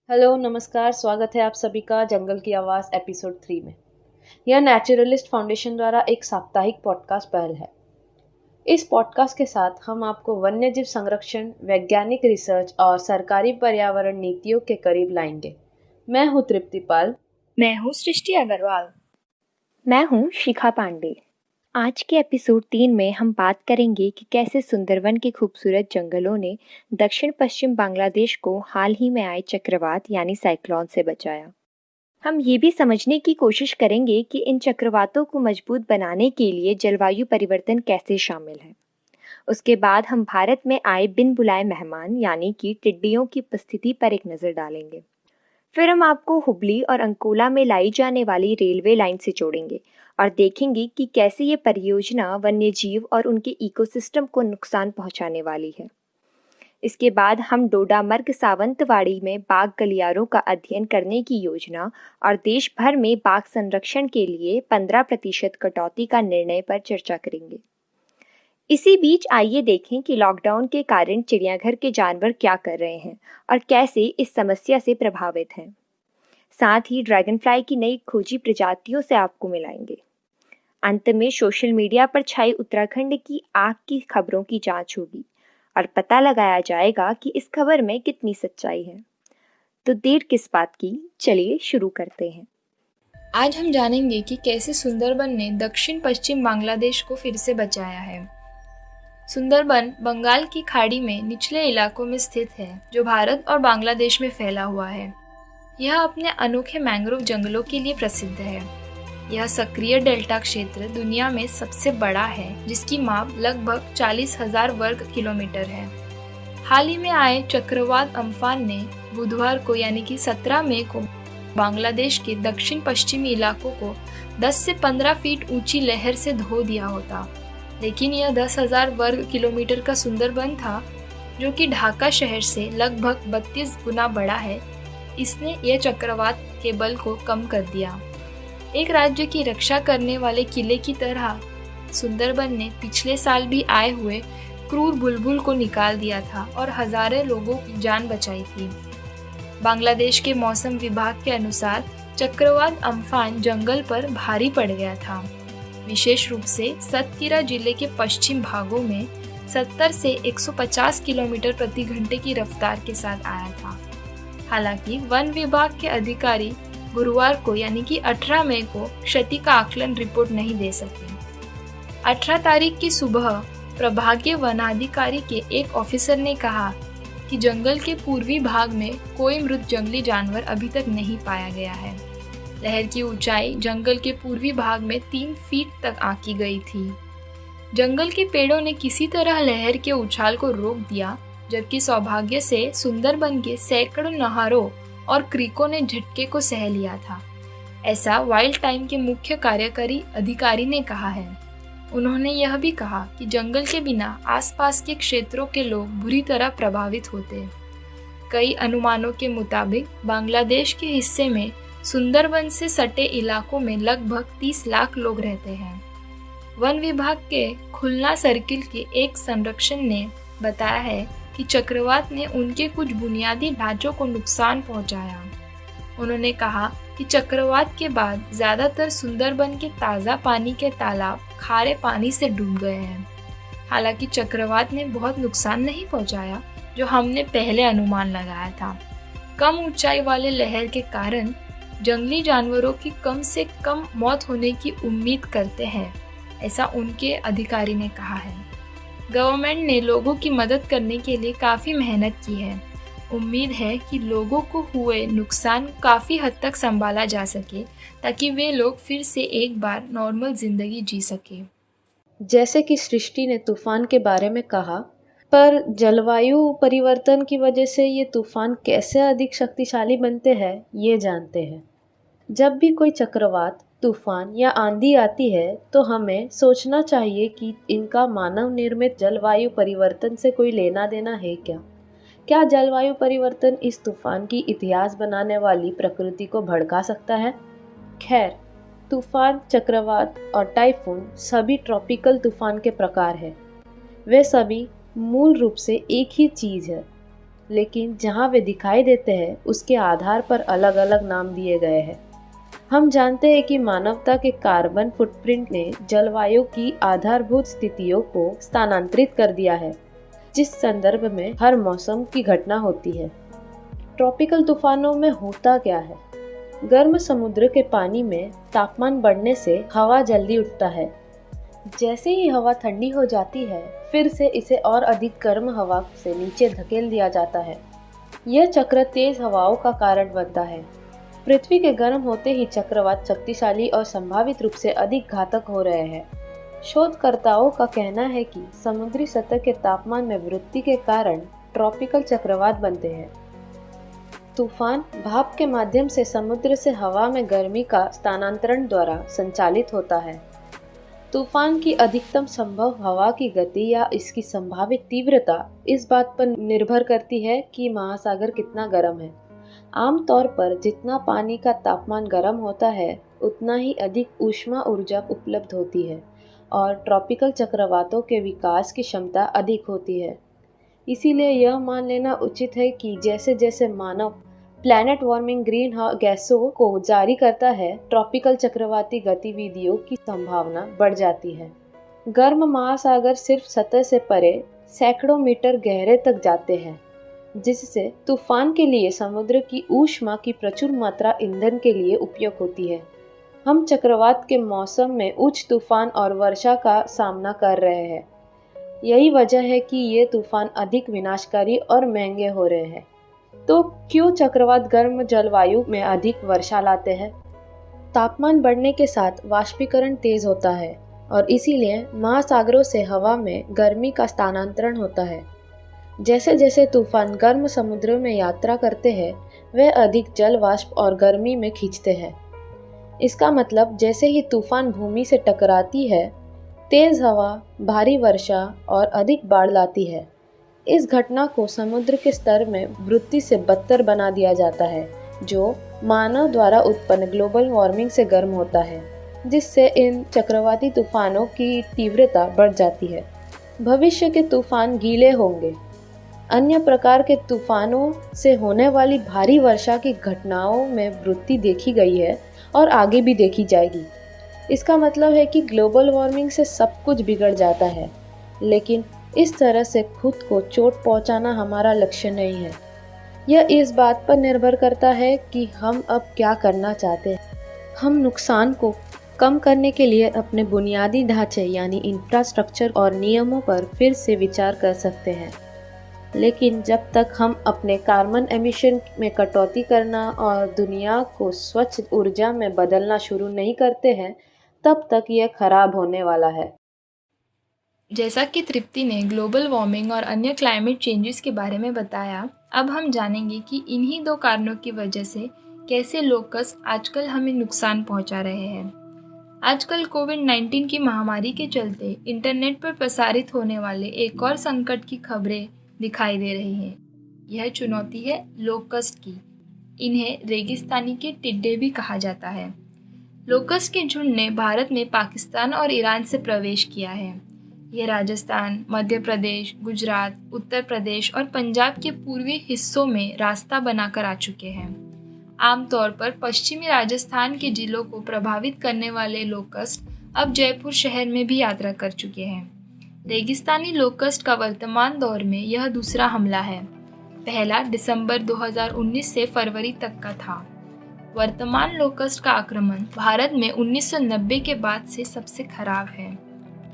Hello, नमस्कार। स्वागत है आप सभी का जंगल की आवाज़ एपिसोड 3 में। यह नेचुरलिस्ट फाउंडेशन द्वारा एक साप्ताहिक पॉडकास्ट पहल है। इस पॉडकास्ट के साथ हम आपको वन्यजीव संरक्षण, वैज्ञानिक रिसर्च और सरकारी पर्यावरण नीतियों के करीब लाएंगे। मैं हूँ तृप्ति पाल। मैं हूँ सृष्टि अग्रवाल। मैं हूँ शिखा पांडे। आज के एपिसोड 3 में हम बात करेंगे कि कैसे सुंदरवन के खूबसूरत जंगलों ने दक्षिण पश्चिम बांग्लादेश को हाल ही में आए चक्रवात यानी साइक्लोन से बचाया। हम ये भी समझने की कोशिश करेंगे कि इन चक्रवातों को मजबूत बनाने के लिए जलवायु परिवर्तन कैसे शामिल है। उसके बाद हम भारत में आए बिन बुलाए मेहमान यानी कि टिड्डियों की उपस्थिति पर एक नज़र डालेंगे। फिर हम आपको हुबली और अंकोला में लाई जाने वाली रेलवे लाइन से जोड़ेंगे और देखेंगे कि कैसे ये परियोजना वन्यजीव और उनके इकोसिस्टम को नुकसान पहुंचाने वाली है। इसके बाद हम डोडामर्ग सावंतवाड़ी में बाघ गलियारों का अध्ययन करने की योजना और देश भर में बाघ संरक्षण के लिए 15% कटौती का निर्णय पर चर्चा करेंगे। इसी बीच आइए देखें कि लॉकडाउन के कारण चिड़ियाघर के जानवर क्या कर रहे हैं और कैसे इस समस्या से प्रभावित हैं। साथ ही ड्रैगनफ्लाई की नई खोजी प्रजातियों से आपको मिलाएंगे। अंत में सोशल मीडिया पर छाई उत्तराखंड की आग की खबरों की जांच होगी और पता लगाया जाएगा कि इस खबर में कितनी सच्चाई है। तो देर किस बात की, चलिए शुरू करते हैं। आज हम जानेंगे कि कैसे सुंदरबन ने दक्षिण पश्चिम बांग्लादेश को फिर से बचाया है। सुंदरबन बंगाल की खाड़ी में निचले इलाकों में स्थित है, जो भारत और बांग्लादेश में फैला हुआ है। यह अपने अनोखे मैंग्रोव जंगलों के लिए प्रसिद्ध है। यह सक्रिय डेल्टा क्षेत्र दुनिया में सबसे बड़ा है, जिसकी माप लगभग 40,000 वर्ग किलोमीटर है। हाल ही में आए चक्रवात अम्फान ने बुधवार को यानी कि 17 मई को बांग्लादेश के दक्षिण पश्चिमी इलाकों को 10 से 15 फीट ऊंची लहर से धो दिया होता, लेकिन यह 10,000 वर्ग किलोमीटर का सुंदरबन था, जो कि ढाका शहर से लगभग 32 गुना बड़ा है। इसने यह चक्रवात के बल को कम कर दिया। एक राज्य की रक्षा करने वाले किले की तरह सुंदरबन ने पिछले साल भी आए हुए क्रूर बुलबुल को निकाल दिया था और हजारों लोगों की जान बचाई थी। बांग्लादेश के मौसम विभाग के अनुसार चक्रवात अम्फान जंगल पर भारी पड़ गया था, विशेष रूप से सतकीरा जिले के पश्चिम भागों में 70 से 150 किलोमीटर प्रति घंटे की रफ्तार के साथ आया था। हालांकि वन विभाग के अधिकारी गुरुवार को यानी कि 18 मई को क्षति का आकलन रिपोर्ट नहीं दे सके। 18 तारीख की सुबह प्रभागीय वनाधिकारी के एक ऑफिसर ने कहा कि जंगल के पूर्वी भाग में कोई मृत जंगली जानवर अभी तक नहीं पाया गया है। लहर की ऊंचाई जंगल के पूर्वी भाग में 3 फीट तक आंकी गई थी। जंगल के पेड़ों ने किसी तरह लहर के उछाल को रोक दिया, जबकि सौभाग्य से सुंदरबन के सैकड़ों नहरों और क्रीकों ने झटके को सह लिया था, ऐसा वाइल्ड टाइम के मुख्य कार्यकारी अधिकारी ने कहा है। उन्होंने यह भी कहा कि जंगल के बिना आसपास के क्षेत्रों के लोग बुरी तरह प्रभावित होते। कई अनुमानों के मुताबिक बांग्लादेश के हिस्से में सुंदरबन से सटे इलाकों में लगभग 30 लाख लोग रहते हैं। वन विभाग के खुलना सर्किल के एक संरक्षण ने बताया है कि चक्रवात ने उनके कुछ बुनियादी ढांचों को नुकसान पहुंचाया। उन्होंने कहा कि चक्रवात के बाद ज्यादातर सुंदरबन के ताज़ा पानी के तालाब खारे पानी से डूब गए हैं। हालांकि चक्रवात ने बहुत नुकसान नहीं पहुंचाया, जो हमने पहले अनुमान लगाया था। कम ऊंचाई वाले लहर के कारण जंगली जानवरों की कम से कम मौत होने की उम्मीद करते हैं, ऐसा उनके अधिकारी ने कहा है। गवर्नमेंट ने लोगों की मदद करने के लिए काफ़ी मेहनत की है। उम्मीद है कि लोगों को हुए नुकसान काफ़ी हद तक संभाला जा सके, ताकि वे लोग फिर से एक बार नॉर्मल जिंदगी जी सके। जैसे कि सृष्टि ने तूफान के बारे में कहा, पर जलवायु परिवर्तन की वजह से ये तूफान कैसे अधिक शक्तिशाली बनते हैं, ये जानते हैं। जब भी कोई चक्रवात, तूफान या आंधी आती है, तो हमें सोचना चाहिए कि इनका मानव निर्मित जलवायु परिवर्तन से कोई लेना देना है क्या? क्या जलवायु परिवर्तन इस तूफान की इतिहास बनाने वाली प्रकृति को भड़का सकता है? खैर, तूफान, चक्रवात और टाइफून सभी ट्रॉपिकल तूफान के प्रकार हैं। वे सभी मूल रूप से एक ही चीज़ है, लेकिन जहाँ वे दिखाई देते हैं उसके आधार पर अलग अलग नाम दिए गए हैं। हम जानते हैं कि मानवता के कार्बन फुटप्रिंट ने जलवायु की आधारभूत स्थितियों को स्थानांतरित कर दिया है, जिस संदर्भ में हर मौसम की घटना होती है। ट्रॉपिकल तूफानों में होता क्या है? गर्म समुद्र के पानी में तापमान बढ़ने से हवा जल्दी उठता है। जैसे ही हवा ठंडी हो जाती है, फिर से इसे और अधिक गर्म हवा से नीचे धकेल दिया जाता है। यह चक्र तेज हवाओं का कारण बनता है। पृथ्वी के गर्म होते ही चक्रवात शक्तिशाली और संभावित रूप से अधिक घातक हो रहे हैं। शोधकर्ताओं का कहना है कि समुद्री सतह के तापमान में वृद्धि के कारण ट्रॉपिकल चक्रवात बनते हैं। तूफान भाप के माध्यम से समुद्र से हवा में गर्मी का स्थानांतरण द्वारा संचालित होता है। तूफान की अधिकतम संभव हवा की गति या इसकी संभावित तीव्रता इस बात पर निर्भर करती है कि महासागर कितना गर्म है। आमतौर पर जितना पानी का तापमान गर्म होता है, उतना ही अधिक ऊष्मा ऊर्जा उपलब्ध होती है और ट्रॉपिकल चक्रवातों के विकास की क्षमता अधिक होती है। इसीलिए यह मान लेना उचित है कि जैसे जैसे मानव प्लैनेट वार्मिंग ग्रीन गैसों को जारी करता है, ट्रॉपिकल चक्रवाती गतिविधियों की संभावना बढ़ जाती है। गर्म महासागर सिर्फ सतह से परे सैकड़ों मीटर गहरे तक जाते हैं, जिससे तूफान के लिए समुद्र की ऊष्मा की प्रचुर मात्रा ईंधन के लिए उपयोग होती है। हम चक्रवात के मौसम में उच्च तूफान और वर्षा का सामना कर रहे हैं। यही वजह है कि ये तूफान अधिक विनाशकारी और महंगे हो रहे हैं। तो क्यों चक्रवात गर्म जलवायु में अधिक वर्षा लाते हैं? तापमान बढ़ने के साथ वाष्पीकरण तेज होता है और इसीलिए महासागरों से हवा में गर्मी का स्थानांतरण होता है। जैसे जैसे तूफान गर्म समुद्र में यात्रा करते हैं, वे अधिक जल वाष्प और गर्मी में खींचते हैं। इसका मतलब जैसे ही तूफान भूमि से टकराती है, तेज हवा, भारी वर्षा और अधिक बाढ़ लाती है। इस घटना को समुद्र के स्तर में वृद्धि से बदतर बना दिया जाता है, जो मानव द्वारा उत्पन्न ग्लोबल वार्मिंग से गर्म होता है, जिससे इन चक्रवाती तूफानों की तीव्रता बढ़ जाती है। भविष्य के तूफान गीले होंगे। अन्य प्रकार के तूफानों से होने वाली भारी वर्षा की घटनाओं में वृद्धि देखी गई है और आगे भी देखी जाएगी। इसका मतलब है कि ग्लोबल वार्मिंग से सब कुछ बिगड़ जाता है, लेकिन इस तरह से खुद को चोट पहुंचाना हमारा लक्ष्य नहीं है। यह इस बात पर निर्भर करता है कि हम अब क्या करना चाहते हैं। हम नुकसान को कम करने के लिए अपने बुनियादी ढांचे यानी इंफ्रास्ट्रक्चर और नियमों पर फिर से विचार कर सकते हैं, लेकिन जब तक हम अपने कार्बन एमिशन में कटौती करना और दुनिया को स्वच्छ ऊर्जा में बदलना शुरू नहीं करते हैं, तब तक यह खराब होने वाला है। जैसा कि तृप्ति ने ग्लोबल वार्मिंग और अन्य क्लाइमेट चेंजेस के बारे में बताया, अब हम जानेंगे कि इन्हीं दो कारणों की वजह से कैसे लोकस्ट आजकल हमें नुकसान पहुंचा रहे हैं। आजकल कोविड-19 की महामारी के चलते इंटरनेट पर प्रसारित होने वाले एक और संकट की खबरें दिखाई दे रही हैं। यह चुनौती है लोकस्ट की। इन्हें रेगिस्तानी के टिड्डे भी कहा जाता है। लोकस्ट के झुंड ने भारत में पाकिस्तान और ईरान से प्रवेश किया है। यह राजस्थान, मध्य प्रदेश, गुजरात, उत्तर प्रदेश और पंजाब के पूर्वी हिस्सों में रास्ता बनाकर आ चुके हैं। आमतौर पर पश्चिमी राजस्थान के जिलों को प्रभावित करने वाले लोकस्ट अब जयपुर शहर में भी यात्रा कर चुके हैं। रेगिस्तानी लोकस्ट का वर्तमान दौर में यह दूसरा हमला है। पहला दिसंबर 2019 से फरवरी तक का था। वर्तमान लोकस्ट का आक्रमण भारत में 1990 के बाद से सबसे खराब है।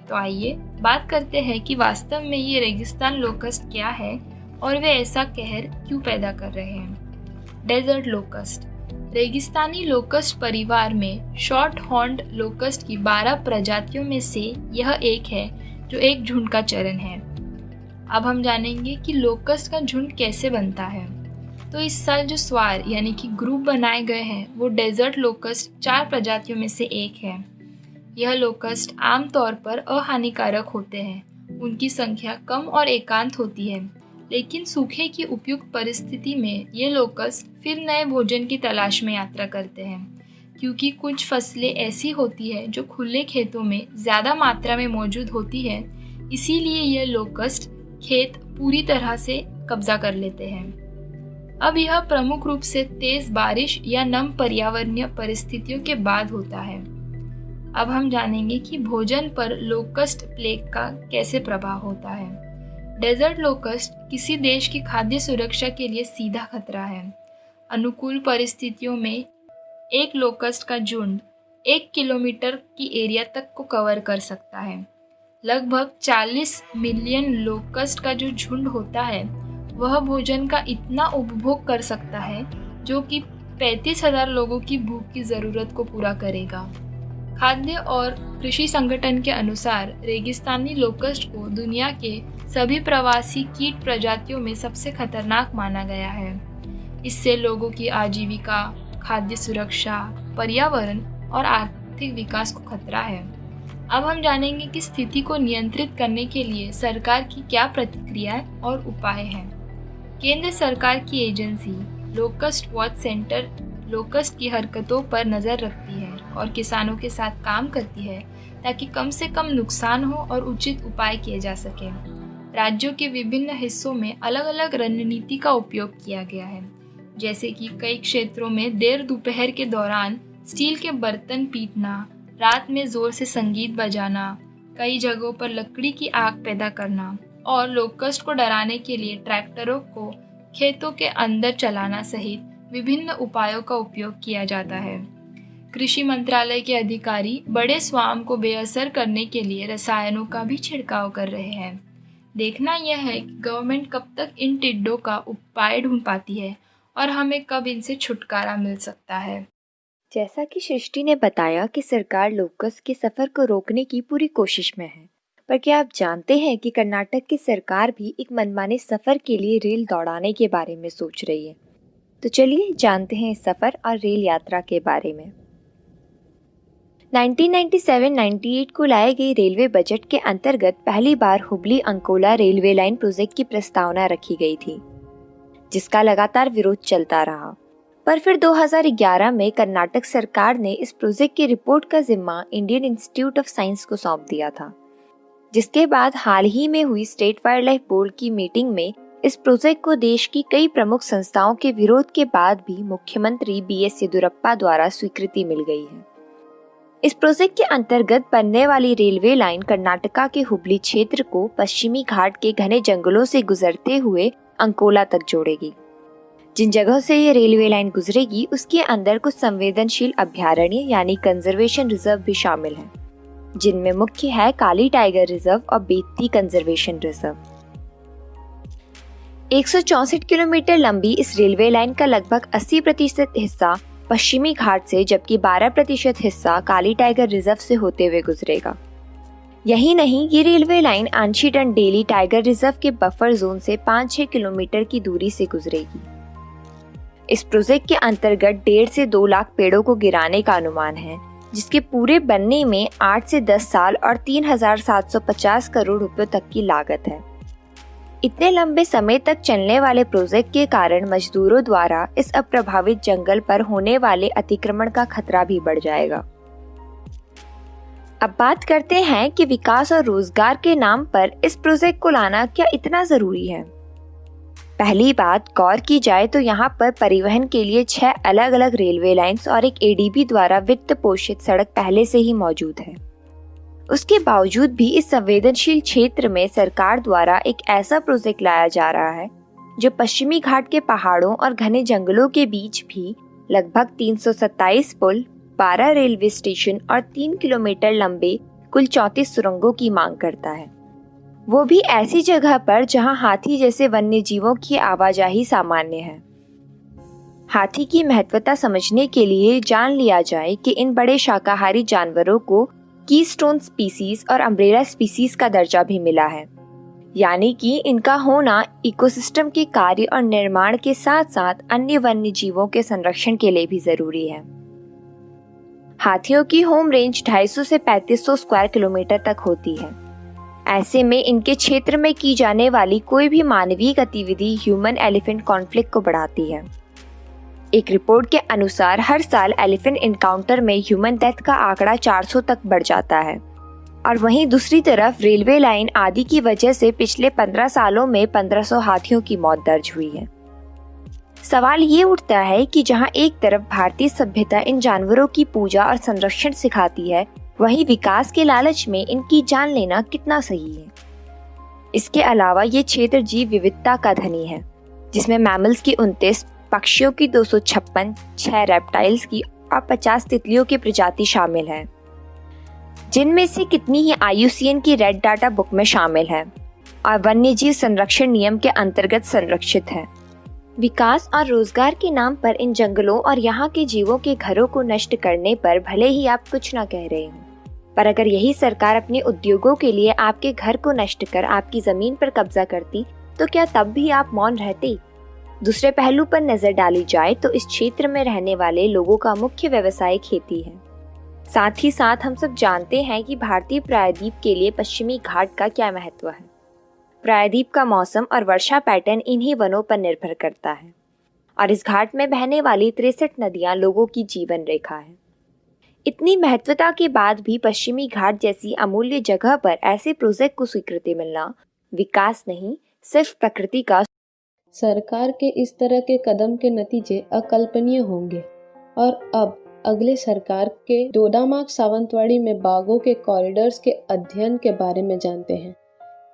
तो आइए बात करते हैं कि वास्तव में ये रेगिस्तान लोकस्ट क्या है और वे ऐसा कहर क्यों पैदा कर रहे हैं। Desert locust. रेगिस्तानी लोकस्ट परिवार में शॉर्ट हॉर्न्ड लोकस्ट की 12 प्रजातियों में से यह एक है जो एक झुंड का चरण है। अब हम जानेंगे कि लोकस्ट का झुंड कैसे बनता है। तो इस साल जो स्वार यानी कि ग्रुप बनाए गए हैं वो डेजर्ट लोकस्ट 4 प्रजातियों में से एक है। यह लोकस्ट आमतौर पर अहानिकारक होते हैं। उनकी संख्या कम और एकांत होती है, लेकिन सूखे की उपयुक्त परिस्थिति में ये लोकस्ट फिर नए भोजन की तलाश में यात्रा करते हैं, क्योंकि कुछ फसलें ऐसी होती है जो खुले खेतों में ज़्यादा मात्रा में मौजूद होती है। इसीलिए यह लोकस्ट खेत पूरी तरह से कब्जा कर लेते हैं। अब यह प्रमुख रूप से तेज बारिश या नम पर्यावरणीय परिस्थितियों के बाद होता है। अब हम जानेंगे कि भोजन पर लोकस्ट प्लेग का कैसे प्रभाव होता है। डेजर्ट लोकस्ट किसी देश की खाद्य सुरक्षा के लिए सीधा खतरा है। अनुकूल परिस्थितियों में एक लोकस्ट का झुंड 1 किलोमीटर की एरिया तक को कवर कर सकता है। लगभग 40 मिलियन लोकस्ट का जो झुंड होता है वह भोजन का इतना उपभोग कर सकता है जो कि 35,000 लोगों की भूख की ज़रूरत को पूरा करेगा। खाद्य और कृषि संगठन के अनुसार रेगिस्तानी लोकस्ट को दुनिया के सभी प्रवासी कीट प्रजातियों में सबसे खतरनाक माना गया है। इससे लोगों की आजीविका, खाद्य सुरक्षा, पर्यावरण और आर्थिक विकास को खतरा है। अब हम जानेंगे कि स्थिति को नियंत्रित करने के लिए सरकार की क्या प्रतिक्रिया और उपाय हैं। केंद्र सरकार की agency locust watch centre locust की हरकतों पर नज़र रखती है और किसानों के साथ काम करती है ताकि कम से कम नुकसान हो और उचित उपाय किए जा सके। राज्यों के विभिन्न हिस्सों में अलग अलग रणनीति का उपयोग किया गया है, जैसे कि कई क्षेत्रों में देर दोपहर के दौरान स्टील के बर्तन पीटना, रात में जोर से संगीत बजाना, कई जगहों पर लकड़ी की आग पैदा करना और लोकस्ट को डराने के लिए ट्रैक्टरों को खेतों के अंदर चलाना सहित विभिन्न उपायों का उपयोग किया जाता है। कृषि मंत्रालय के अधिकारी बड़े स्वाम को बेअसर करने के लिए रसायनों का भी छिड़काव कर रहे हैं। देखना यह है कि गवर्नमेंट कब तक इन टिड्डों का उपाय ढूंढ पाती है और हमें कब इनसे छुटकारा मिल सकता है। जैसा कि सृष्टि ने बताया कि सरकार लोकस्ट के सफर को रोकने की पूरी कोशिश में है, पर क्या आप जानते हैं कि कर्नाटक की सरकार भी एक मनमाने सफर के लिए रेल दौड़ाने के बारे में सोच रही है? तो चलिए जानते हैं इस सफर और रेल यात्रा के बारे में। 1997-98 को लाए गए रेलवे बजट के अंतर्गत पहली बार Hubli Ankola railway line project की प्रस्तावना रखी गई थी, जिसका लगातार विरोध चलता रहा। पर फिर 2011 में कर्नाटक सरकार ने इस प्रोजेक्ट की रिपोर्ट का जिम्मा इंडियन इंस्टीट्यूट ऑफ साइंस को सौंप दिया था, जिसके बाद हाल ही में हुई स्टेट वाइल्ड लाइफ बोर्ड की मीटिंग में इस प्रोजेक्ट को देश की कई प्रमुख संस्थाओं के विरोध के बाद भी मुख्यमंत्री BS येदियुरप्पा द्वारा स्वीकृति मिल गई है। इस प्रोजेक्ट के अंतर्गत बनने वाली रेलवे लाइन कर्नाटका के हुबली क्षेत्र को पश्चिमी घाट के घने जंगलों से गुजरते हुए अंकोला तक जोड़ेगी। जिन जगहों से ये रेलवे लाइन गुजरेगी उसके अंदर कुछ संवेदनशील अभ्यारण्य यानी कंजर्वेशन रिजर्व भी शामिल हैं, जिनमें मुख्य है काली टाइगर रिजर्व और बेत्ती कंजर्वेशन रिजर्व। 164 किलोमीटर लंबी इस रेलवे लाइन का लगभग 80% हिस्सा पश्चिमी घाट से, जबकि 12% हिस्सा काली टाइगर रिजर्व से होते हुए गुजरेगा। यही नहीं, ये रेलवे लाइन आंशीडंडेली टाइगर रिजर्व के बफर जोन से 5-6 किलोमीटर की दूरी से गुजरेगी। इस प्रोजेक्ट के अंतर्गत 1.5 से 2 लाख पेड़ों को गिराने का अनुमान है, जिसके पूरे बनने में 8 से 10 साल और 3,750 करोड़ रुपए तक की लागत है। इतने लंबे समय तक चलने वाले प्रोजेक्ट के कारण मजदूरों द्वारा इस अप्रभावित जंगल पर होने वाले अतिक्रमण का खतरा भी बढ़ जाएगा। अब बात करते हैं कि विकास और रोजगार के नाम पर इस प्रोजेक्ट को लाना क्या इतना जरूरी है। पहली बात गौर की जाए तो यहाँ पर परिवहन के लिए 6 अलग अलग रेलवे लाइंस और एक ADB द्वारा वित्त पोषित सड़क पहले से ही मौजूद है। उसके बावजूद भी इस संवेदनशील क्षेत्र में सरकार द्वारा एक ऐसा प्रोजेक्ट लाया जा रहा है जो पश्चिमी घाट के पहाड़ों और घने जंगलों के बीच भी लगभग 327 पुल, 12 रेलवे स्टेशन और 3 किलोमीटर लंबे कुल 34 सुरंगों की मांग करता है, वो भी ऐसी जगह पर जहां हाथी जैसे वन्य जीवों की आवाजाही सामान्य है। हाथी की महत्वता समझने के लिए जान लिया जाए कि इन बड़े शाकाहारी जानवरों को कीस्टोन स्पीसीज और अम्ब्रेला स्पीसीज का दर्जा भी मिला है, यानी कि इनका होना इकोसिस्टम के कार्य और निर्माण के साथ साथ अन्य वन्य जीवों के संरक्षण के लिए भी जरूरी है। हाथियों की होम रेंज 250 से 3500 स्क्वायर किलोमीटर तक होती है। ऐसे में इनके क्षेत्र में की जाने वाली कोई भी मानवीय गतिविधि ह्यूमन एलिफेंट कॉन्फ्लिक्ट को बढ़ाती है। एक रिपोर्ट के अनुसार हर साल एलिफेंट इनकाउंटर में ह्यूमन डेथ का आंकड़ा 400 तक बढ़ जाता है। और वहीं दूसरी तरफ रेलवे लाइन आदि की वजह से पिछले 15 सालों में 1500 हाथियों की मौत दर्ज हुई है। सवाल ये उठता है कि जहां एक तरफ भारतीय सभ्यता इन जानवरों की पूजा और संरक्षण सिखाती है, वहीं विकास के लालच में इनकी जान लेना कितना सही है। इसके अलावा ये क्षेत्र जीव विविधता का धनी है, जिसमें मैमल्स की 29, पक्षियों की 256, 6 रेप्टाइल्स की और 50 तितलियों की प्रजाति शामिल है, जिनमें से कितनी ही IUCN की रेड डाटा बुक में शामिल है और वन्यजीव संरक्षण नियम के अंतर्गत संरक्षित है। विकास और रोजगार के नाम पर इन जंगलों और यहाँ के जीवों के घरों को नष्ट करने पर भले ही आप कुछ ना कह रहे हो, पर अगर यही सरकार अपने उद्योगों के लिए आपके घर को नष्ट कर आपकी जमीन पर कब्जा करती, तो क्या तब भी आप मौन रहते? दूसरे पहलू पर नजर डाली जाए तो इस क्षेत्र में रहने वाले लोगों का मुख्य व्यवसाय खेती है। साथ ही साथ हम सब जानते हैं कि भारतीय प्रायद्वीप के लिए पश्चिमी घाट का क्या महत्व है। प्रायद्वीप का मौसम और वर्षा पैटर्न इन्हीं वनों पर निर्भर करता है और इस घाट में बहने वाली 63 नदियां लोगों की जीवन रेखा है। इतनी महत्वता के बाद भी पश्चिमी घाट जैसी अमूल्य जगह पर ऐसे प्रोजेक्ट को स्वीकृति मिलना विकास नहीं, सिर्फ प्रकृति का। सरकार के इस तरह के कदम के नतीजे अकल्पनीय होंगे। और अब अगले सरकार के डोडामार्ग सावंतवाड़ी में बाघों के कॉरिडोर्स के अध्ययन के बारे में जानते हैं।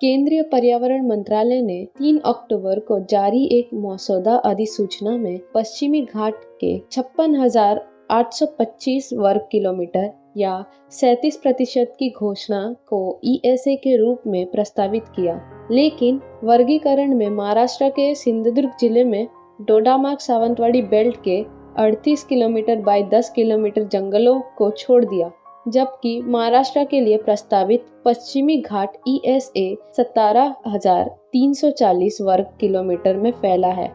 केंद्रीय पर्यावरण मंत्रालय ने 3 अक्टूबर को जारी एक मसौदा अधिसूचना में पश्चिमी घाट के 56,825 वर्ग किलोमीटर या 37% की घोषणा को ESA के रूप में प्रस्तावित किया, लेकिन वर्गीकरण में महाराष्ट्र के सिंधुदुर्ग जिले में डोडामार्ग सावंतवाड़ी बेल्ट के 38 किलोमीटर बाय 10 किलोमीटर जंगलों को छोड़ दिया, जबकि महाराष्ट्र के लिए प्रस्तावित पश्चिमी घाट ESA 17,340 वर्ग किलोमीटर में फैला है।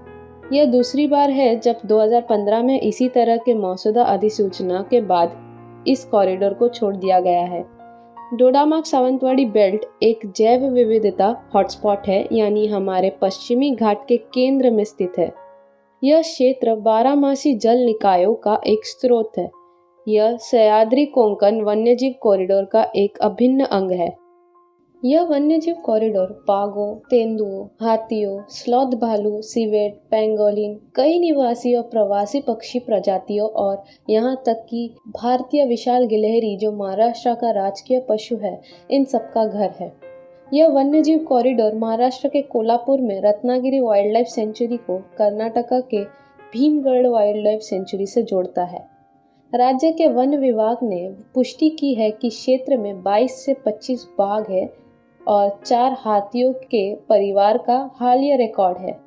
यह दूसरी बार है जब 2015 में इसी तरह के मसौदा अधिसूचना के बाद इस कॉरिडोर को छोड़ दिया गया है। डोडामार्ग सावंतवाड़ी बेल्ट एक जैव विविधता हॉटस्पॉट है, यानी हमारे पश्चिमी घाट के केंद्र में स्थित है। यह क्षेत्र 12मासी जल निकायों का एक स्रोत है। यह सह्याद्री कोंकण वन्यजीव कॉरिडोर का एक अभिन्न अंग है। यह वन्यजीव कॉरिडोर बाघों, तेंदुओं, हाथियों, स्लॉथ भालू, सिवेट, पेंगोलिन, कई निवासी और प्रवासी पक्षी प्रजातियों और यहाँ तक कि भारतीय विशाल गिलहरी जो महाराष्ट्र का राजकीय पशु है, इन सबका घर है। यह वन्यजीव कॉरिडोर महाराष्ट्र के कोल्हापुर में रत्नागिरी वाइल्ड लाइफ सेंचुरी को कर्नाटका के भीमगढ़ वाइल्ड लाइफ सेंचुरी से जोड़ता है। राज्य के वन विभाग ने पुष्टि की है कि क्षेत्र में 22 से 25 बाघ है और 4 हाथियों के परिवार का हालिया रिकॉर्ड है।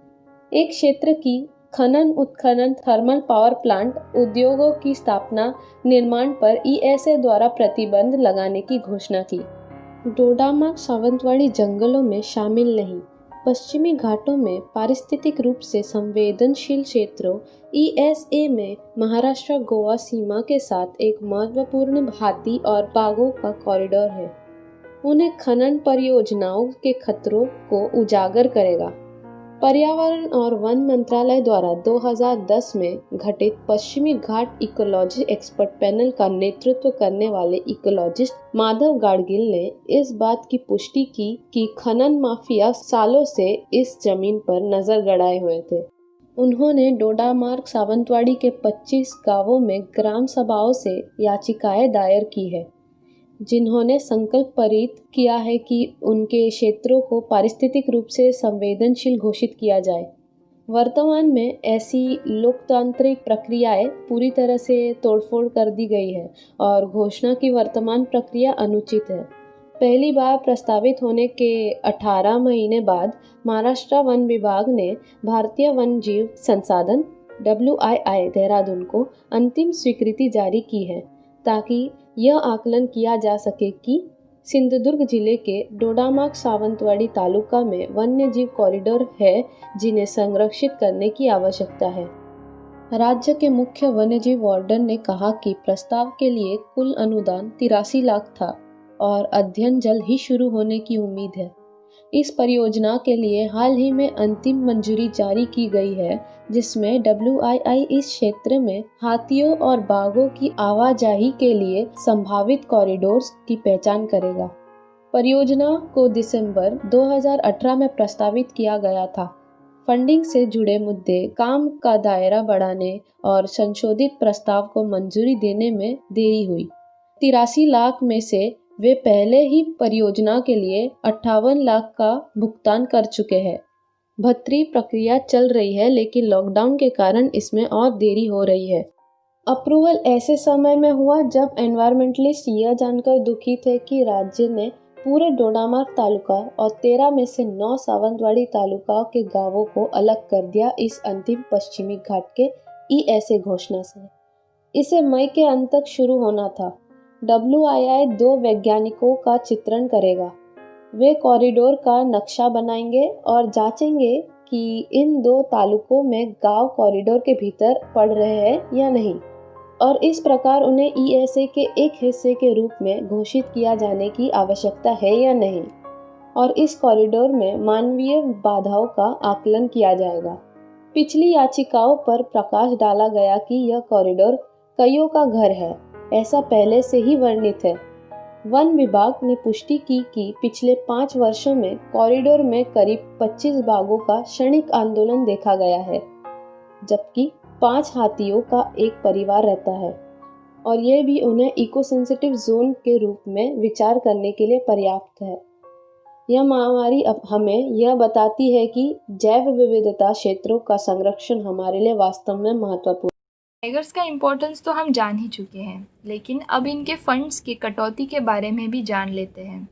एक क्षेत्र की खनन उत्खनन, थर्मल पावर प्लांट, उद्योगों की स्थापना, निर्माण पर ESA द्वारा प्रतिबंध लगाने की घोषणा की। डोडामार्ग सावंतवाड़ी जंगलों में शामिल नहीं। पश्चिमी घाटों में पारिस्थितिक रूप से संवेदनशील क्षेत्रों ESA में महाराष्ट्र गोवा सीमा के साथ एक महत्वपूर्ण हाथी और बाघों का कॉरिडोर है। उन्हें खनन परियोजनाओं के खतरों को उजागर करेगा। पर्यावरण और वन मंत्रालय द्वारा 2010 में गठित पश्चिमी घाट इकोलॉजी एक्सपर्ट पैनल का नेतृत्व करने वाले इकोलॉजिस्ट माधव गाडगिल ने इस बात की पुष्टि की कि खनन माफिया सालों से इस जमीन पर नजर गड़ाए हुए थे। उन्होंने डोडामार्ग सावंतवाड़ी के 25 गांवों में ग्राम सभाओं से याचिकाएं दायर की है, जिन्होंने संकल्प पारित किया है कि उनके क्षेत्रों को पारिस्थितिक रूप से संवेदनशील घोषित किया जाए। वर्तमान में ऐसी लोकतांत्रिक प्रक्रियाएं पूरी तरह से तोड़फोड़ कर दी गई है और घोषणा की वर्तमान प्रक्रिया अनुचित है। पहली बार प्रस्तावित होने के 18 महीने बाद महाराष्ट्र वन विभाग ने भारतीय वन जीव संसाधन WII देहरादून को अंतिम स्वीकृति जारी की है, ताकि यह आकलन किया जा सके कि सिंधुदुर्ग जिले के डोडामार्ग सावंतवाड़ी तालुका में वन्यजीव कॉरिडोर है जिन्हें संरक्षित करने की आवश्यकता है। राज्य के मुख्य वन्यजीव वार्डन ने कहा कि प्रस्ताव के लिए कुल अनुदान 83 लाख था और अध्ययन जल्द ही शुरू होने की उम्मीद है। इस परियोजना के लिए हाल ही में अंतिम मंजूरी जारी की गई है, जिसमें WII इस क्षेत्र में हाथियों और बाघों की आवाजाही के लिए संभावित कॉरिडोर्स की पहचान करेगा। परियोजना को दिसंबर 2018 में प्रस्तावित किया गया था। फंडिंग से जुड़े मुद्दे, काम का दायरा बढ़ाने और संशोधित प्रस्ताव को मंजूरी देने में देरी हुई। 83 लाख में से वे पहले ही परियोजना के लिए 58 लाख का भुगतान कर चुके हैं। भर्ती प्रक्रिया चल रही है, लेकिन लॉकडाउन के कारण इसमें और देरी हो रही है। अप्रूवल ऐसे समय में हुआ जब एनवायरमेंटलिस्ट यह जानकर दुखी थे कि राज्य ने पूरे डोडामार्ग तालुका और 13 में से 9 सावंतवाड़ी तालुका के गांवों को अलग कर दिया इस अंतिम पश्चिमी घाट के ESA घोषणा से। इसे मई के अंत तक शुरू होना था। WII 2 वैज्ञानिकों का चित्रण करेगा। वे कॉरिडोर का नक्शा बनाएंगे और जांचेंगे कि इन 2 तालुकों में गांव कॉरिडोर के भीतर पड़ रहे हैं या नहीं, और इस प्रकार उन्हें ESA के एक हिस्से के रूप में घोषित किया जाने की आवश्यकता है या नहीं, और इस कॉरिडोर में मानवीय बाधाओं का आकलन किया जाएगा। पिछली याचिकाओं पर प्रकाश डाला गया कि यह कॉरिडोर कईयों का घर है, ऐसा पहले से ही वर्णित है। वन विभाग ने पुष्टि की कि पिछले 5 वर्षों में कॉरिडोर में करीब 25 बाघों का क्षणिक आंदोलन देखा गया है, जबकि 5 हाथियों का एक परिवार रहता है, और यह भी उन्हें इको सेंसिटिव जोन के रूप में विचार करने के लिए पर्याप्त है। यह महामारी अब हमें यह बताती है कि जैव विविधता क्षेत्रों का संरक्षण हमारे लिए वास्तव में महत्वपूर्ण। टाइगर्स का इम्पोर्टेंस तो हम जान ही चुके हैं, लेकिन अब इनके फंड्स की कटौती के बारे में भी जान लेते हैं।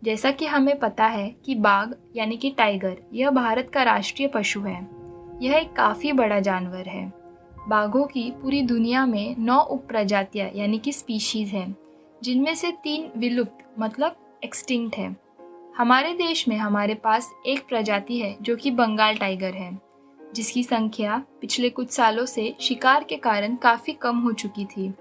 जैसा कि हमें पता है कि बाघ यानी कि टाइगर यह भारत का राष्ट्रीय पशु है। यह एक काफ़ी बड़ा जानवर है। बाघों की पूरी दुनिया में 9 उप प्रजातियाँ यानी कि स्पीशीज़ हैं, जिनमें से 3 विलुप्त मतलब एक्सटिंक्ट है। हमारे देश में हमारे पास एक प्रजाति है जो कि बंगाल टाइगर है, जिसकी संख्या पिछले कुछ सालों से शिकार के कारण काफ़ी कम हो चुकी थी।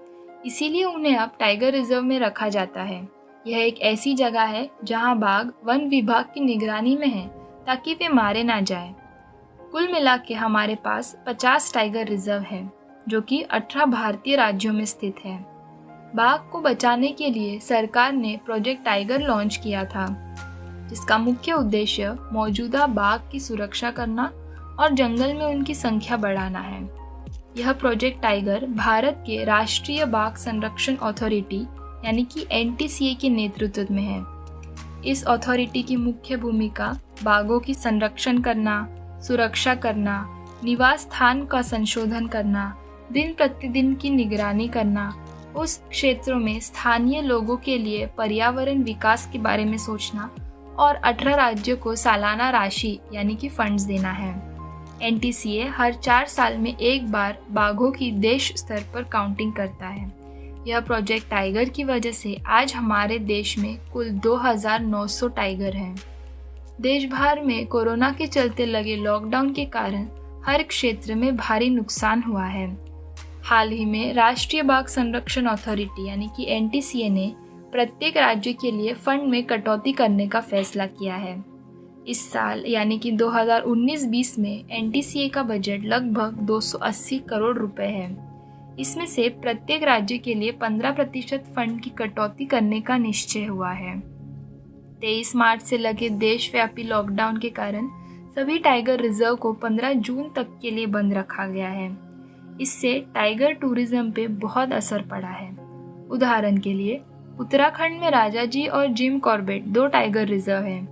इसीलिए उन्हें अब टाइगर रिजर्व में रखा जाता है। यह एक ऐसी जगह है जहां बाघ वन विभाग की निगरानी में है ताकि वे मारे ना जाए। कुल मिला के हमारे पास 50 टाइगर रिजर्व है, जो कि 18 भारतीय राज्यों में स्थित है। बाघ को बचाने के लिए सरकार ने प्रोजेक्ट टाइगर लॉन्च किया था, जिसका मुख्य उद्देश्य मौजूदा बाघ की सुरक्षा करना और जंगल में उनकी संख्या बढ़ाना है। यह प्रोजेक्ट टाइगर भारत के राष्ट्रीय बाघ संरक्षण अथॉरिटी यानी कि NTCA के नेतृत्व में है। इस अथॉरिटी की मुख्य भूमिका बाघों की संरक्षण करना, सुरक्षा करना, निवास स्थान का संशोधन करना, दिन प्रतिदिन की निगरानी करना, उस क्षेत्रों में स्थानीय लोगों के लिए पर्यावरण विकास के बारे में सोचना और 18 राज्यों को सालाना राशि यानी कि फंड्स देना है। NTCA हर 4 साल में एक बार बाघों की देश स्तर पर काउंटिंग करता है। यह प्रोजेक्ट टाइगर की वजह से आज हमारे देश में कुल 2900 टाइगर हैं। देश भर में कोरोना के चलते लगे लॉकडाउन के कारण हर क्षेत्र में भारी नुकसान हुआ है। हाल ही में राष्ट्रीय बाघ संरक्षण अथॉरिटी यानी कि NTCA ने प्रत्येक राज्य के लिए फंड में कटौती करने का फैसला किया है। इस साल यानी कि 2019-20 में NTCA का बजट लगभग 280 करोड़ रुपए है। इसमें से प्रत्येक राज्य के लिए 15% फंड की कटौती करने का निश्चय हुआ है। 23 मार्च से लगे देशव्यापी लॉकडाउन के कारण सभी टाइगर रिजर्व को 15 जून तक के लिए बंद रखा गया है। इससे टाइगर टूरिज्म पे बहुत असर पड़ा है। उदाहरण के लिए उत्तराखंड में राजाजी और जिम कॉर्बेट 2 टाइगर रिजर्व हैं।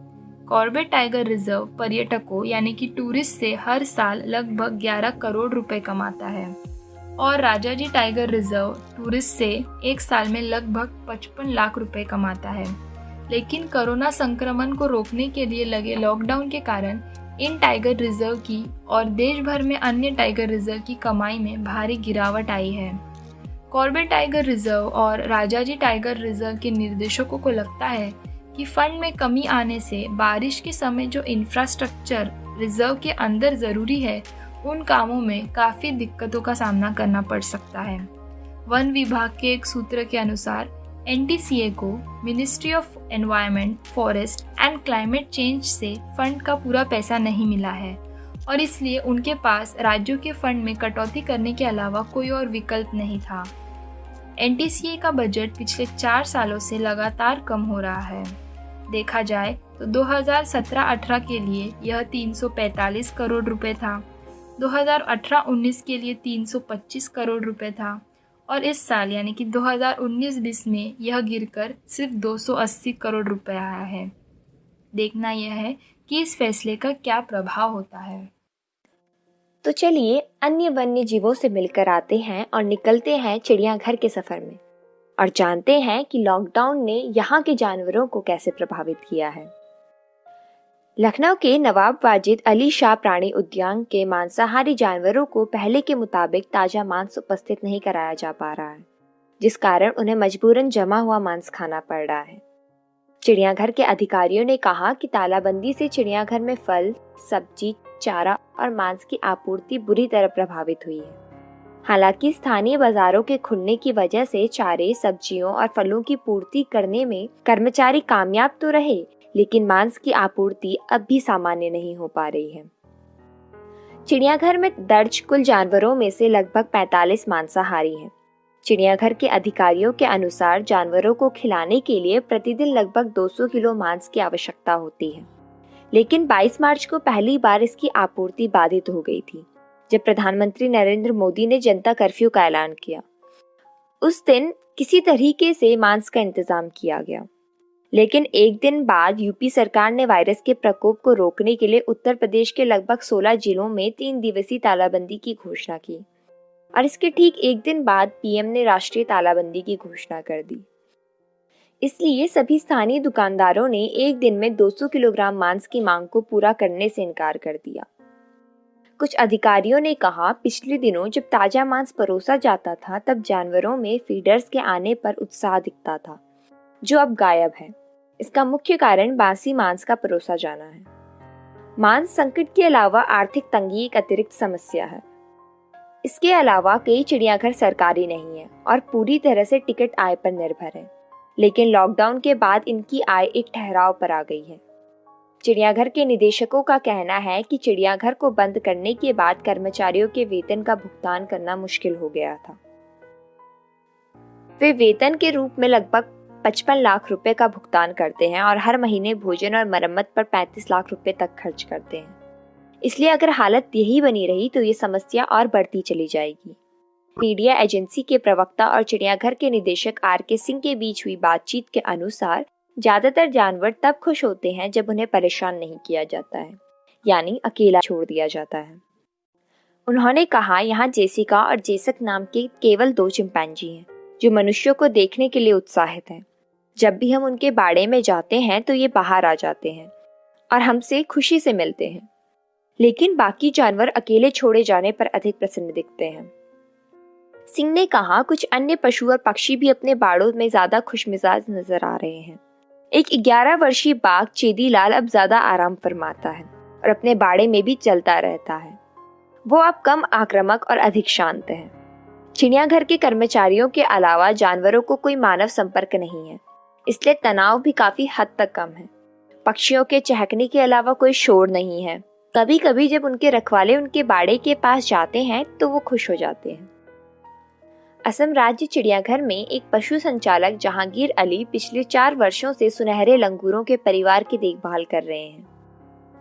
कॉर्बेट टाइगर रिजर्व पर्यटकों यानी कि टूरिस्ट से हर साल लगभग 11 करोड़ रुपए कमाता है, और राजाजी टाइगर रिजर्व टूरिस्ट से एक साल में लगभग 55 लाख रुपए कमाता है। लेकिन कोरोना संक्रमण को रोकने के लिए लगे लॉकडाउन के कारण इन टाइगर रिजर्व की और देश भर में अन्य टाइगर रिजर्व की कमाई में भारी गिरावट आई है। कॉर्बेट टाइगर रिजर्व और राजाजी टाइगर रिजर्व के निर्देशकों को लगता है कि फंड में कमी आने से बारिश के समय जो इंफ्रास्ट्रक्चर रिजर्व के अंदर ज़रूरी है, उन कामों में काफ़ी दिक्कतों का सामना करना पड़ सकता है। वन विभाग के एक सूत्र के अनुसार NTCA को ministry of environment, forest and climate change से फंड का पूरा पैसा नहीं मिला है, और इसलिए उनके पास राज्यों के फंड में कटौती करने के अलावा कोई और विकल्प नहीं था। NTCA का बजट पिछले 4 सालों से लगातार कम हो रहा है। देखा जाए तो 2017-18 के लिए यह 345 करोड़ रुपए था, 2018-19 के लिए 325 करोड़ रुपए था और इस साल यानी कि 2019-20 में यह गिरकर सिर्फ 280 करोड़ रुपए आया है। देखना यह है कि इस फैसले का क्या प्रभाव होता है। तो चलिए अन्य वन्य जीवों से मिलकर आते हैं और निकलते हैं चिड़ियाघर के सफर में और जानते हैं कि लॉकडाउन ने यहाँ के जानवरों को कैसे प्रभावित किया है। लखनऊ के नवाब वाजिद अली शाह प्राणी उद्यान के मांसाहारी जानवरों को पहले के मुताबिक ताजा मांस उपस्थित नहीं कराया जा पा रहा है, जिस कारण उन्हें मजबूरन जमा हुआ मांस खाना पड़ रहा है। चिड़ियाघर के अधिकारियों ने कहा कि तालाबंदी से चिड़ियाघर में फल, सब्जी, चारा और मांस की आपूर्ति बुरी तरह प्रभावित हुई है। हालांकि स्थानीय बाजारों के खुलने की वजह से चारे, सब्जियों और फलों की पूर्ति करने में कर्मचारी कामयाब तो रहे, लेकिन मांस की आपूर्ति अब भी सामान्य नहीं हो पा रही है। चिड़ियाघर में दर्ज कुल जानवरों में से लगभग 45 मांसाहारी हैं। चिड़ियाघर के अधिकारियों के अनुसार जानवरों को खिलाने के लिए प्रतिदिन लगभग 200 किलो मांस की आवश्यकता होती है, लेकिन 22 मार्च को पहली बार इसकी आपूर्ति बाधित हो गई थी, जब प्रधानमंत्री नरेंद्र मोदी ने जनता कर्फ्यू का ऐलान किया। उस दिन किसी तरीके से मांस का इंतजाम किया गया, लेकिन एक दिन बाद यूपी सरकार ने वायरस के प्रकोप को रोकने के लिए उत्तर प्रदेश के लगभग 16 जिलों में 3 दिवसीय तालाबंदी की घोषणा की और इसके ठीक एक दिन बाद पीएम ने राष्ट्रीय तालाबंदी की घोषणा कर दी। इसलिए सभी स्थानीय दुकानदारों ने एक दिन में 200 किलोग्राम मांस की मांग को पूरा करने से इनकार कर दिया। कुछ अधिकारियों ने कहा, पिछले दिनों जब ताजा मांस परोसा जाता था तब जानवरों में फीडर्स के आने पर उत्साह दिखता था, जो अब गायब है। इसका मुख्य कारण बासी मांस का परोसा जाना है। मांस संकट के अलावा आर्थिक तंगी एक अतिरिक्त समस्या है। इसके अलावा कई चिड़ियाघर सरकारी नहीं है और पूरी तरह से टिकट आय पर निर्भर है, लेकिन लॉकडाउन के बाद इनकी आय एक ठहराव पर आ गई है। चिड़ियाघर के निदेशकों का कहना है कि चिड़ियाघर को बंद करने के बाद कर्मचारियों के वेतन का भुगतान करना मुश्किल हो गया था। वे वेतन के रूप में लगभग 55 लाख रुपए का भुगतान करते हैं और हर महीने भोजन और मरम्मत पर 35 लाख रुपए तक खर्च करते हैं। इसलिए अगर हालत यही बनी रही तो ये समस्या और बढ़ती चली जाएगी। मीडिया एजेंसी के प्रवक्ता और चिड़ियाघर के निदेशक आर.के. सिंह के बीच हुई बातचीत के अनुसार ज्यादातर जानवर तब खुश होते हैं जब उन्हें परेशान नहीं किया जाता है, यानी अकेला छोड़ दिया जाता है। उन्होंने कहा, यहाँ जेसिका और जेसक नाम के केवल 2 चिंपैंजी हैं जो मनुष्यों को देखने के लिए उत्साहित हैं। जब भी हम उनके बाड़े में जाते हैं तो ये बाहर आ जाते हैं और हमसे खुशी से मिलते हैं, लेकिन बाकी जानवर अकेले छोड़े जाने पर अधिक प्रसन्न दिखते हैं। सिंह ने कहा, कुछ अन्य पशु और पक्षी भी अपने बाड़ों में ज्यादा खुशमिजाज नजर आ रहे हैं। एक 11 वर्षीय बाघ चेदीलाल अब ज्यादा आराम फरमाता है और अपने बाड़े में भी चलता रहता है। वो अब कम आक्रामक और अधिक शांत है। चिड़ियाघर के कर्मचारियों के अलावा जानवरों को कोई मानव संपर्क नहीं है, इसलिए तनाव भी काफी हद तक कम है। पक्षियों के चहकने के अलावा कोई शोर नहीं है। कभी कभी जब उनके रखवाले उनके बाड़े के पास जाते हैं तो वो खुश हो जाते हैं। असम राज्य चिड़ियाघर में एक पशु संचालक जहांगीर अली पिछले 4 वर्षों से सुनहरे लंगूरों के परिवार की देखभाल कर रहे हैं।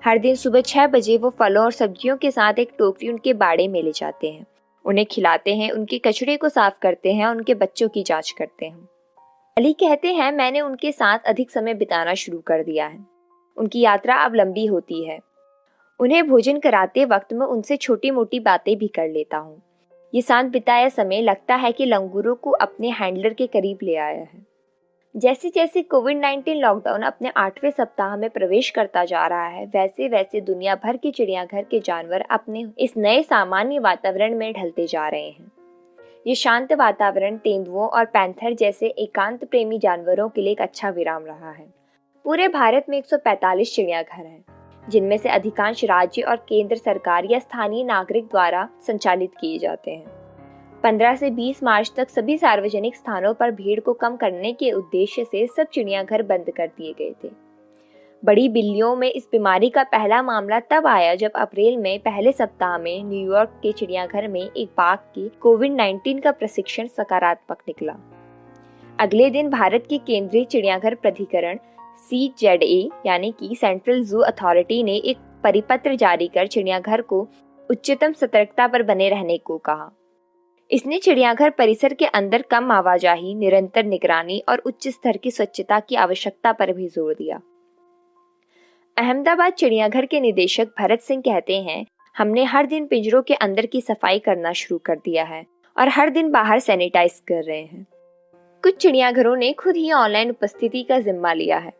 हर दिन सुबह 6 बजे वो फलों और सब्जियों के साथ एक टोकरी उनके बाड़े में ले जाते हैं, उन्हें खिलाते हैं, उनके कचरे को साफ करते हैं, उनके बच्चों की जांच करते हैं। अली कहते हैं, मैंने उनके साथ अधिक समय बिताना शुरू कर दिया है। उनकी यात्रा अब लंबी होती है। उन्हें भोजन कराते वक्त मैं उनसे छोटी मोटी बातें भी कर लेता हूँ। ये शांत बिताया समय लगता है कि लंगूरों को अपने हैंडलर के करीब ले आया है। जैसे जैसे कोविड-19 लॉकडाउन अपने 8वें सप्ताह में प्रवेश करता जा रहा है, वैसे वैसे दुनिया भर के चिड़ियाघर के जानवर अपने इस नए सामान्य वातावरण में ढलते जा रहे हैं। ये शांत वातावरण तेंदुओं और पैंथर जैसे एकांत प्रेमी जानवरों के लिए एक अच्छा विराम रहा है। पूरे भारत में 145 चिड़ियाघर हैं, जिनमें से अधिकांश राज्य और केंद्र सरकार या स्थानीय नागरिक द्वारा संचालित किए जाते हैं। 15 से 20 मार्च तक सभी सार्वजनिक स्थानों पर भीड़ को कम करने के उद्देश्य से सब चिड़ियाघर बंद कर दिए गए थे। बड़ी बिल्लियों में इस बीमारी का पहला मामला तब आया जब अप्रैल में पहले सप्ताह में न्यूयॉर्क के चिड़ियाघर में एक बाघ की कोविड-19 का प्रशिक्षण सकारात्मक निकला। अगले दिन भारत के केंद्रीय चिड़ियाघर प्राधिकरण CZA यानी कि सेंट्रल जू अथॉरिटी ने एक परिपत्र जारी कर चिड़ियाघर को उच्चतम सतर्कता पर बने रहने को कहा। इसने चिड़ियाघर परिसर के अंदर कम आवाजाही, निरंतर निगरानी और उच्च स्तर की स्वच्छता की आवश्यकता पर भी जोर दिया। अहमदाबाद चिड़ियाघर के निदेशक भरत सिंह कहते हैं, हमने हर दिन पिंजरों के अंदर की सफाई करना शुरू कर दिया है और हर दिन बाहर सैनिटाइज कर रहे हैं। कुछ चिड़ियाघरों ने खुद ही ऑनलाइन उपस्थिति का जिम्मा लिया है।